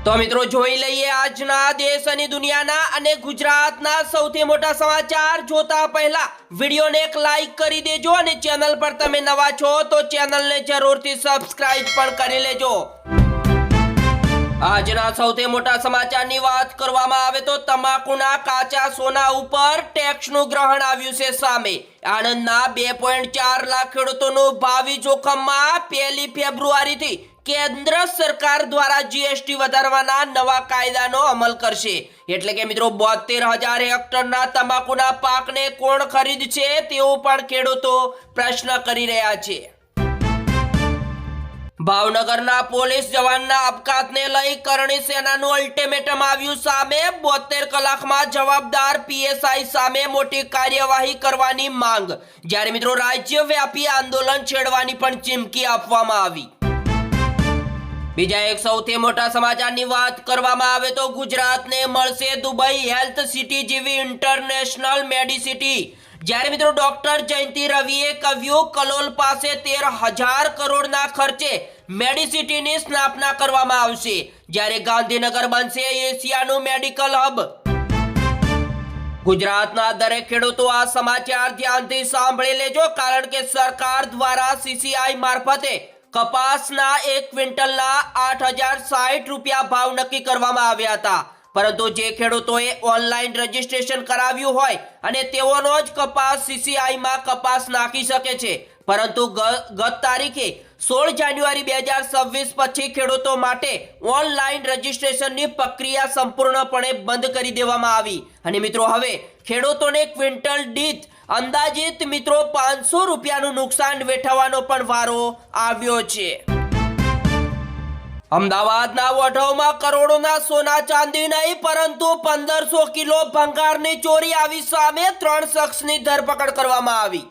તો મિત્રો જોઈ લઈએ આજના દેશ અને દુનિયાના અને ગુજરાતના સૌથી મોટા સમાચાર જોતા પહેલા વિડિયોને એક લાઈક કરી દેજો અને ચેનલ પર તમે નવા છો તો ચેનલને જરૂરથી સબસ્ક્રાઇબ પણ કરી લેજો। આજના સૌથી મોટા સમાચારની વાત કરવામાં આવે તો તમાકુના કાચા સોના ઉપર ટેક્સનું ગ્રહણ આવ્યું છે સામે। આણંદના 2.4 લાખ ખેડૂતોનું ભાવિ જોખમમાં 1 ફેબ્રુઆરીથી કેન્દ્ર સરકાર દ્વારા જીએસટી વધારવાના નવા કાયદાનો અમલ કરશે। એટલે કે મિત્રો 72,000 હેક્ટરના તમાકુના પાકને કોણ ખરીદશે તેવું પણ ખેડૂતો પ્રશ્ન કરી રહ્યા છે। ભાવનગરના પોલીસ જવાનના આપઘાતને લઈ કરણી સેનાનું અલ્ટિમેટમ આવ્યું સામે। 72 કલાકમાં જવાબદાર પીએસઆઈ સામે મોટી કાર્યવાહી કરવાની માંગ। જ્યારે મિત્રો રાજ્યવ્યાપી આંદોલન છેડવાની પણ ચીમકી આપવામાં આવી। બીજા એક સૌથી મોટા સમાચારની વાત કરવામાં આવે તો ગુજરાતને મળશે દુબઈ હેલ્થ સિટી જેવી ઇન્ટરનેશનલ મેડિસિટી। જ્યારે મિત્રો ડોક્ટર જયંતિ રવિએ કહ્યું કલોલ પાસે 13,000 કરોડના ખર્ચે મેડિસિટીની સ્થાપના કરવામાં આવશે। જ્યારે ગાંધીનગર બનશે એશિયાનું મેડિકલ હબ। ગુજરાતના દરેક ખેડૂતો આ સમાચાર ધ્યાનથી સાંભળી લેજો, કારણ કે સરકાર દ્વારા સીસીઆઈ મારફતે કપાસના 1 ક્વિન્ટલના 8,060 રૂપિયા ભાવ નક્કી કરવામાં આવ્યા હતા। પરંતુ જે ખેડૂતોએ ઓનલાઈન રજીસ્ટ્રેશન કરાવ્યું હોય અને તેઓનો જ કપાસ સીસીઆઈમાં કપાસ નાખી શકે છે। પરંતુ ગત તારીખે 16 જાન્યુઆરી 2026 પછી ખેડૂતો માટે ઓનલાઈન રજીસ્ટ્રેશનની પ્રક્રિયા સંપૂર્ણપણે બંધ કરી દેવામાં આવી અને મિત્રો હવે ખેડૂતોને ક્વિન્ટલ દીઠ અંદાજિત મિત્રો 500 રૂપિયાનું નુકસાન વેઠવાનો પણ વારો આવ્યો છે। અમદાવાદના વઢવમાં કરોડોના સોના ચાંદી નહીં પરંતુ 1500 કિલો ભંગારની ચોરી આવી સામે 3 શખ્સની ધરપકડ કરવામાં આવી।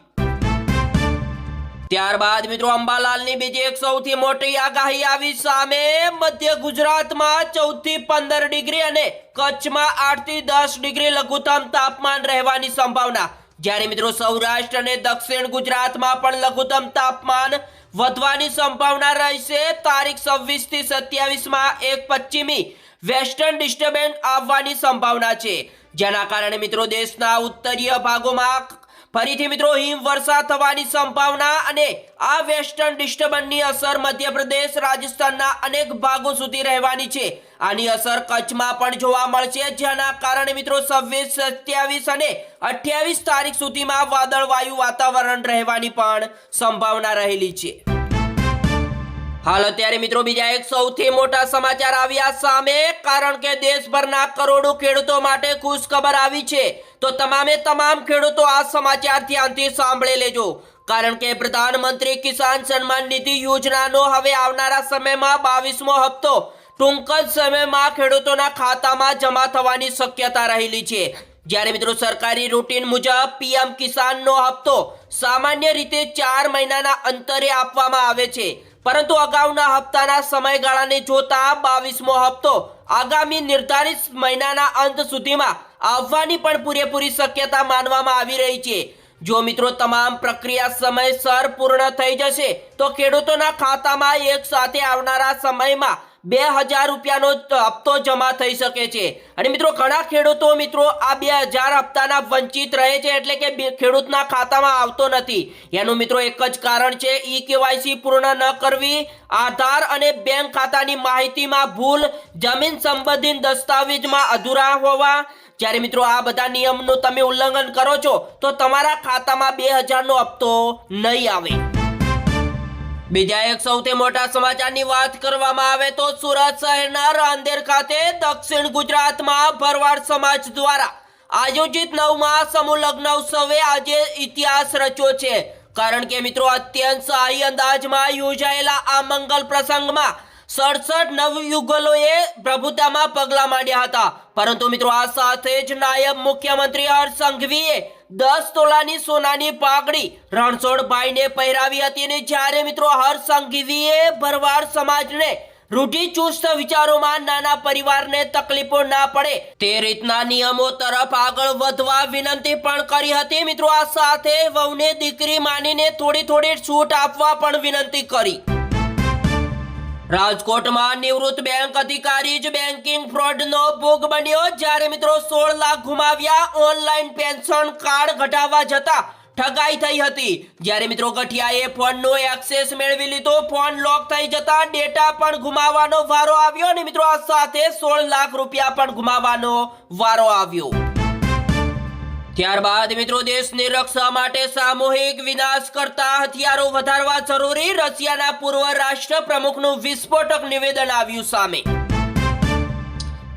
ત્યારબાદ મિત્રો અંબાલાલની બીજી એક સૌથી મોટી આગાહી આવી સામે। મધ્ય ગુજરાતમાં 14 થી 15 ડિગ્રી અને કચ્છમાં 8 થી 10 ડિગ્રી લઘુત્તમ તાપમાન રહેવાની સંભાવના। જ્યારે મિત્રો સૌરાષ્ટ્ર અને દક્ષિણ ગુજરાતમાં પણ લઘુત્તમ તાપમાન વધવાની સંભાવના રહેશે। તારીખ 26 થી 27 માં એક પશ્ચિમી વેસ્ટર્ન ડિસ્ટર્બન્સ આવવાની સંભાવના છે, જેના કારણે મિત્રો દેશના ઉત્તરીય ભાગોમાં ફરીથી મિત્રો હિમવર્ષા થવાની સંભાવના અને આ વેસ્ટર્ન ડિસ્ટર્બન્સની અસર મધ્યપ્રદેશ રાજસ્થાનના અનેક ભાગો સુધી રહેવાની છે। આની અસર કચ્છમાં પણ જોવા મળશે, જેના કારણે મિત્રો 26, 27 અને 28 તારીખ સુધીમાં વાદળવાયુ વાતાવરણ રહેવાની પણ સંભાવના રહેલી છે। હાલ અત્યારે મિત્રો બીજા એક સૌથી મોટા સમાચાર આવ્યા સામે, કારણ કે દેશભરના કરોડો ખેડૂતો માટે ખુશ ખબર આવી છે। તો તમામ ખેડૂતો આ સમાચાર ધ્યાનથી સાંભળી લેજો, કારણ કે પ્રધાનમંત્રી કિસાન સન્માન નિધિ યોજનાનો હવે આવનારા સમયમાં 22મો હપ્તો ટૂંક જ સમયમાં ખેડૂતોના ખાતામાં જમા થવાની શક્યતા રહેલી છે। જ્યારે મિત્રો સરકારી રૂટીન મુજબ પીએમ કિસાનનો હપ્તો સામાન્ય રીતે 4 મહિનાના અંતરે આપવામાં આવે છે, પરંતુ અગાઉના હપ્તાના સમયગાળાને જોતા 22મો હપ્તો આગામી નિર્ધારિત મહિનાના અંત સુધીમાં આવવાની પણ પૂરેપૂરી શક્યતા માનવામાં આવી રહી છે। જો મિત્રો તમામ પ્રક્રિયા સમયસર પૂર્ણ થઈ જશે તો ખેડૂતોના ખાતામાં એક સાથે આવનારા સમયમાં 2,000 રૂપિયાનો હપ્તો જમા થઈ શકે છે। અને મિત્રો ઘણા ખેડૂતો મિત્રો આ 2,000 હપ્તાના વંચિત રહે છે, એટલે કે ખેડૂતના ખાતામાં આવતો નથી। એનું મિત્રો એક જ કારણ છે ઈ-કેવાયસી પૂર્ણ ન કરવી, આધાર અને બેંક ખાતાની માહિતીમાં ભૂલ, જમીન સંબંધિત દસ્તાવેજમાં અધૂરા હોવા। જ્યારે મિત્રો આ બધા નિયમનું તમે ઉલ્લંઘન કરો છો તો તમારા ખાતામાં 2,000નો હપ્તો નહીં આવે। બીજા એક સૌથી મોટા સમાચારની વાત કરવામાં આવે તો સુરત શહેરના રાંદેર ખાતે દક્ષિણ ગુજરાતમાં ભરવાડ સમાજ દ્વારા આયોજિત 9મા સમૂહ લગ્ન ઉત્સવે આજે ઇતિહાસ રચ્યો છે, કારણ કે મિત્રો અત્યંત શાહી અંદાજમાં યોજાયેલા આ મંગલ પ્રસંગમાં 67 નવયુગલોએ પ્રભુતામાં પગલા માંડ્યા હતા। પરંતુ મિત્રો આ સાથે જ નાયબ મુખ્યમંત્રી હર્ષ સંઘવીએ 10 તોલાની સોનાની પાઘડી રણછોડભાઈને પહેરાવી હતી અને જ્યારે મિત્રો હર્ષ સંઘવીએ ભરવાડ સમાજને રૂઢિચુસ્ત વિચારોમાં નાના પરિવારને તકલીફો ના પડે તે રીતના નિયમો તરફ આગળ વધવા વિનંતી પણ કરી હતી। મિત્રો આ સાથે વહુને દીકરી માનીને થોડી છૂટ આપવા પણ વિનંતી કરી। રાજકોટમાં નિવૃત્ત બેંક અધિકારી જ બેન્કિંગ ફ્રોડનો ભોગ બન્યો. જ્યારે મિત્રો 16 લાખ ગુમાવ્યા. ઓનલાઈન પેન્શન કાર્ડ કઢાવવા જતા ઠગાઈ થઈ હતી. જ્યારે મિત્રો ગઠિયાએ ફોનનો એક્સેસ મેળવી લીધો. ફોન લોક થઈ જતા ડેટા પણ ગુમાવવાનો વારો આવ્યો અને મિત્રો આ સાથે 16 લાખ રૂપિયા પણ ગુમાવવાનો વારો આવ્યો. ત્યારબાદ મિત્રો દેશની રક્ષા માટે સામૂહિક વિનાશ કરતા હથિયારો વધારવા જરૂરી. રશિયાના પૂર્વ રાષ્ટ્રપ્રમુખનું વિસ્ફોટક નિવેદન આવ્યું સામે.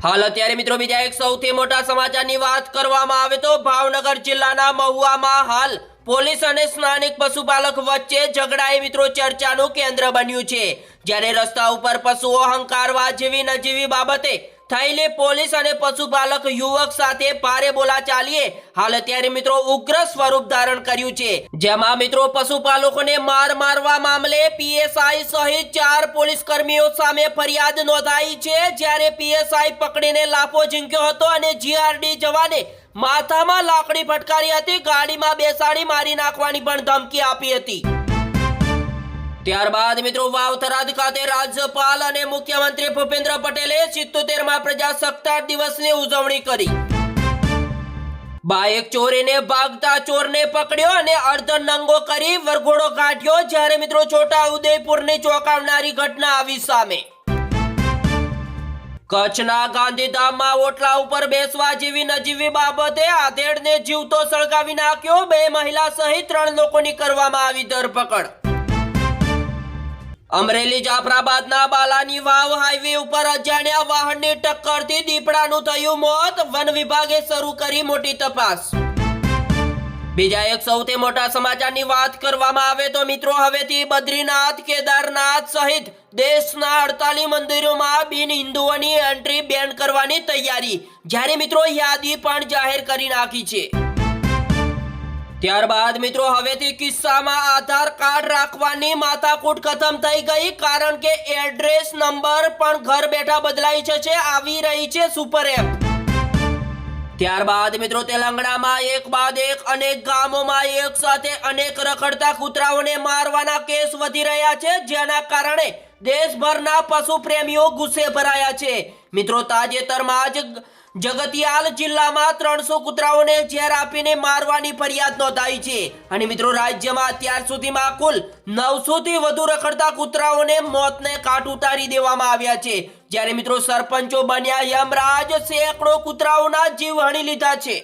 હાલ અત્યારે મિત્રો બીજા એક સૌથી મોટા સમાચારની વાત કરવામાં આવે તો ભાવનગર જિલ્લાના મહુવામાં હાલ પોલીસ અને સ્થાનિક પશુપાલક વચ્ચે ઝઘડાએ મિત્રો ચર્ચાનું કેન્દ્ર બન્યું છે. જ્યારે રસ્તા ઉપર પશુઓ હંકારવા જેવી નજીવી બાબતે થયેલી પોલીસ અને પશુપાલક યુવક સાથે ભારે બોલાચાલીએ હાલ અત્યારે મિત્રો ઉગ્ર સ્વરૂપ ધારણ કર્યું છે. જેમાં મિત્રો પશુપાલકોને મારવા મામલે પીએસઆઈ સહિત 4 પોલીસ કર્મીઓ સામે ફરિયાદ નોંધાઈ છે. જ્યારે પીએસઆઈ પકડીને લાફો ઝીંક્યો હતો અને જીઆરડી જવાને માથામાં લાકડી ફટકારી હતી. ગાડીમાં બેસાડી મારી નાખવાની પણ ધમકી આપી હતી. ત્યારબાદ મિત્રો વાવથરાદ ખાતે રાજ્યપાલ અને મુખ્યમંત્રી ભૂપેન્દ્ર પટેલે 77માં પ્રજાસત્તાક દિવસની ઉજવણી કરી. બાઇક ચોરીને ભાગતા ચોરને પકડ્યો અને અર્ધનંગો કરી વરઘોડો કાઢ્યો. જ્યારે મિત્રો છોટા ઉદેપુરની ચોંકાવનારી ઘટના આવી સામે. કચ્છના ગાંધીધામમાં ઓટલા ઉપર બેસવા જેવી નજીવી બાબતે આધેડને જીવતો સળગાવી નાખ્યો. 2 મહિલા સહિત 3 લોકોની કરવામાં આવી ધરપકડ. અમરેલી જાફરાબાદના બાલાની વાવ હાઈવે ઉપર અજાણ્યા વાહનની ટક્કરથી દીપડાનું થયું મોત. વન વિભાગે શરૂ કરી મોટી તપાસ. બીજા એક સૌથી મોટા સમાચારની વાત કરવામાં આવે તો મિત્રો હવેથી બદ્રીનાથ, કેદારનાથ સહિત દેશના 48 મંદિરોમાં બિન હિન્દુઓની એન્ટ્રી બેન કરવાની તૈયારી. જ્યારે મિત્રો યાદી પણ જાહેર કરી નાખી છે. ત્યારબાદ મિત્રો હવેથી કિસ્સામાં આધાર કાર્ડ રાખવાની માથાકૂટ ખતમ થઈ ગઈ. કારણ કે એડ્રેસ નંબર પણ ઘર બેઠા બદલાઈ જશે. આવી રહી છે સુપર એપ. ત્યારબાદ મિત્રો તેલંગાણામાં એક બાદ એક અનેક ગામોમાં એક સાથે અનેક રખડતા કૂતરાઓને મારવાના કેસ વધી રહ્યા છે. જેના કારણે દેશભરના પશુ પ્રેમીઓ ગુસ્સે ભરાયા છે. મિત્રો તાજેતરમાં જ જગતિયાલ જિલ્લામાં 300 કૂતરાઓને ઝેર આપીને મારવાની ફરિયાદ નોંધાઈ છે. અને મિત્રો રાજ્યમાં અત્યાર સુધીમાં કુલ 900 થી વધુ રખડતા કૂતરાઓને મોતને કાટ ઉતારી દેવામાં આવ્યા છે. જ્યારે મિત્રો સરપંચો બન્યા યમરાજ, સેંકડો કૂતરાઓના જીવ હણી લીધા છે.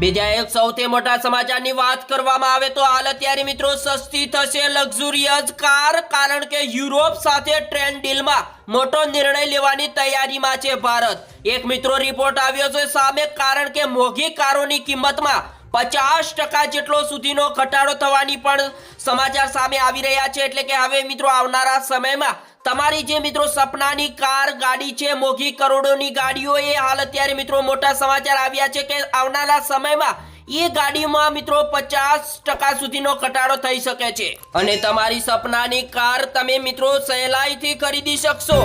બીજા એક સૌથી મોટા સમાચારની વાત કરવામાં આવે તો હાલ અત્યારે મિત્રો સસ્તી થશે લક્ઝુરિયસ કાર. કારણ કે યુરોપ સાથે ટ્રેડ ડીલમાં મોટો નિર્ણય લેવાની તૈયારીમાં છે ભારત. એક મિત્રો રિપોર્ટ આવ્યો છે સામે. કારણ કે મોંઘી કારોની કિંમતમાં 50% જેટલો સુધીનો ઘટાડો થવાની પણ સમાચાર સામે આવી રહ્યા છે. એટલે કે હવે મિત્રો આવનારા સમયમાં તમારી જે મિત્રો સપનાની કાર ગાડી છે, મોંઘી કરોડોની ગાડીઓ, એ હાલ અત્યારે મિત્રો મોટા સમાચાર આવ્યા છે કે આવનારા સમયમાં એ ગાડીમાં મિત્રો 50% સુધીનો ઘટાડો થઈ શકે છે અને તમારી સપનાની કાર તમે મિત્રો સહેલાઈથી ખરીદી શકશો.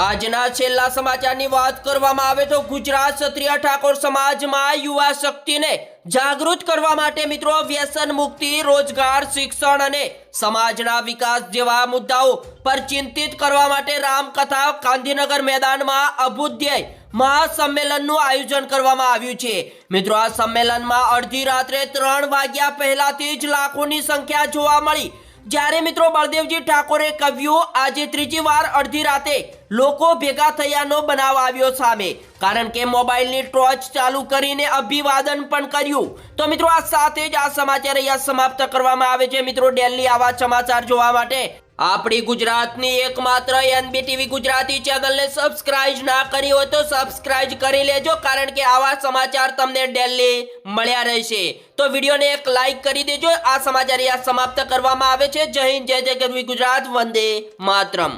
આજના છેલ્લા સમાચારની વાત કરવામાં આવે તો ગુજરાત ક્ષત્રિય ઠાકોર સમાજમાં યુવા શક્તિને જાગૃત કરવા માટે મિત્રો વ્યસન મુક્તિ, રોજગાર, શિક્ષણ અને સમાજના વિકાસ જેવા મુદ્દાઓ પર ચિંતિત કરવા માટે રામકથા ગાંધીનગર મેદાનમાં અભ્યુદય મહાસંમેલનનું આયોજન કરવામાં આવ્યું છે. મિત્રો આ સંમેલનમાં અડધી રાત્રે 3 વાગ્યા પહેલાથી જ લાખોની સંખ્યા જોવા મળી. જ્યારે મિત્રો બળદેવજી ઠાકોરે કહ્યું આજે ત્રીજી વાર અડધી રાતે લોકો ભેગા થયાનો બનાવ આવ્યો સામે. કારણ કે મોબાઈલની ટોર્ચ ચાલુ કરીને અભિવાદન પણ કર્યું. તો મિત્રો આ સાથે જ આ સમાચાર અહીંયા સમાપ્ત કરવામાં આવે છે. મિત્રો ડેલી આવા સમાચાર જોવા માટે આપણી ગુજરાતની એકમાત્ર NBTV ગુજરાતી ચેનલને સબસ્ક્રાઇબ ના કરી હોય તો સબસ્ક્રાઇબ કરી લેજો. કારણ કે આવા સમાચાર તમને ડેલી મળ્યા રહેશે. તો વિડીયોને એક લાઈક કરી દેજો. આ સમાચાર અહીંયા સમાપ્ત કરવામાં આવે છે. જય હિન્દ, જય જય ગરવી ગુજરાત, વંદે માતરમ.